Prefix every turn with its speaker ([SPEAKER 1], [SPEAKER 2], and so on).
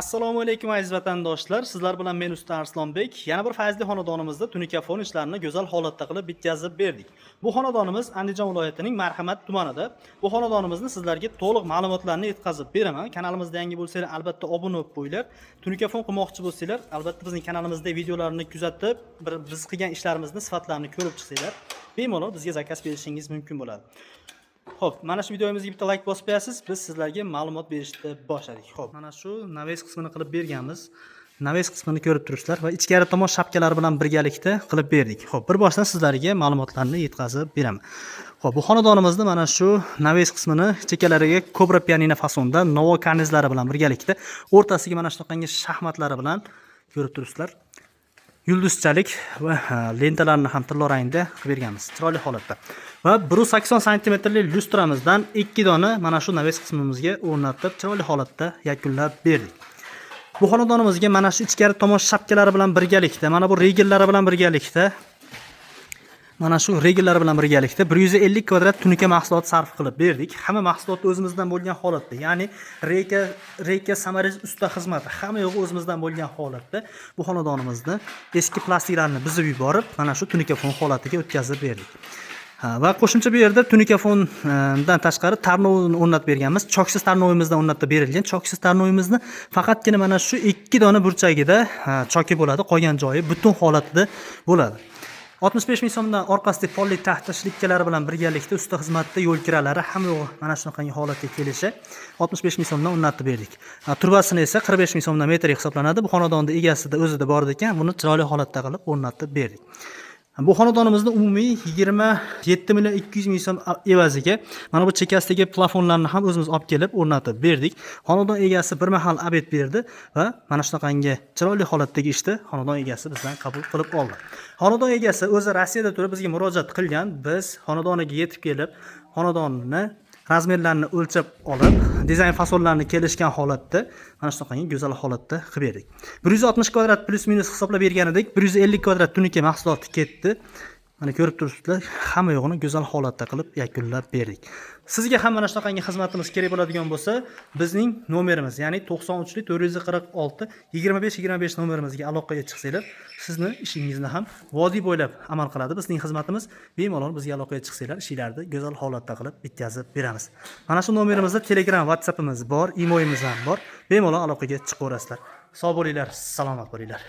[SPEAKER 1] Assalomu alaykum aziz vatandoshlar. Sizlar bilan men usta Arslonbek. Yana bir fayzli xonadonimizda tunikafon ishlarini go'zal holatda qilib bitkazib berdik. Bu xonadonimiz Andijon viloyatining Marhamat tumanida. Bu xonadonimizni sizlarga to'liq ma'lumotlarni yetkazib beraman. Kanalimizda yangi bo'lsangiz albatta obuna bo'lib qo'yinglar. Tunikafon qilmoqchi bo'lsanglar, albatta bizning kanalimizda videolarni kuzatib, biz qilgan ishlarimizni sifatlarini ko'rib chiqsanglar, bemalol bizga zakaz berishingiz mumkin bo'ladi. Xo'p, mana shu videomizga bitta like bosib qo'yasiz, biz sizlarga ma'lumot berishni boshladik. Xo'p, mana shu naves qismini qilib berganmiz. Naves qismini ko'rib turibsizlar va ichkari tomon shapkalar bilan birgalikda qilib berdik. Xo'p, bir boshdan sizlarga ma'lumotlarni yetkazib beraman. Xo'p, bu xonadonimizni mana shu naves qismini chekalariga Cobra pianino fasonda Novo karnizlari bilan birgalikda, o'rtasiga mana shunaqangi shaxmatlari bilan ko'rib turibsizlar. Yulduzchalik va lentalarni ham tilla rangda qilib berganmiz. Chiroyli holatda. Va 180 sm lik lyustramizdan 2 dona mana shu naves qismimizga o'rnatib, chiroyli holatda yakunlab berdik. Bu xonadonimizga mana shu ichkari tomon shapkalari bilan birgalikda, mana bu regellari bilan birgalikda, mana shu regellari bilan birgalikda 150 kvadrat tunika mahsulot sarf qilib berdik. Hamma mahsulot o'zimizdan bo'lgan holatda, ya'ni reyka, samariz, usta xizmati hamma yo'g'i o'zimizdan bo'lgan holatda bu xonadonimizni eski plastiklarni buzib yuborib, mana shu tunikafon holatiga o'tkazib berdik. Va qo'shimcha bu yerda tunikafondan tashqari tarnovni o'rnatib berganmiz. Choksiz tarnovimizdan o'rnatib berilgan. Choksiz tarnovimizni faqatgina mana shu 2 dona burchagida choki bo'ladi, qolgan joyi butun holatda bo'ladi. 65 ming so'mdan orqasidagi polli taxta shlikkalari bilan birgalikda usta xizmatida yo'l kiralari hamma mana shunaqangi holatga kelishi 65 ming so'mdan o'rnatib berdik. Turbasini esa 45 ming so'mdan metr hisoblanadi. Bu xonadonda egasida o'zida bor ekan, buni chiroyli holatda qilib o'rnatib berdik. Bu xonadonimizni umumiy 27 million 200 ming so'm evaziga mana bu chekasidagi plafonlarni ham o'zimiz olib kelib o'rnatib berdik. Xonadon egasi bir mahal obed berdi va mana shunaqangi chiroyli holatdagi ishni xonadon egasi bizdan qabul qilib oldi. Xonadon egasi o'zi Rossiyada turib bizga murojaat qilgan. Biz xonadoniga yetib kelib, xonadonni razmerlarini o'lchab olib, dizayn fasonlarini kelishgan holatda mana shunaqangi go'zal holatda qilib berdik. 160 kvadrat plus minus hisoblab bergan edik. 150 kvadrat tunika mahsuloti ketdi. Mana ko'rib turibsizlar, hamma yo'g'ini go'zal holatda qilib yakunlab berdik. Sizga ham mana shunaqangi xizmatimiz kerak bo'ladigan bo'lsa, bizning nomerimiz, ya'ni 93 446 25 nomerimizga aloqaga chiqsanglar, sizni ishingizni ham vodiy bo'ylab amal qiladi. Bizning xizmatimiz bemalol bizga aloqaga chiqsanglar, ishlarni go'zal holatda qilib bitkazib beramiz. Mana shu nomerimizda Telegram, WhatsAppimiz bor, imoyimiz ham bor. Bemalol aloqaga chiqaverasizlar. Sog' bo'linglar, salomat bo'linglar.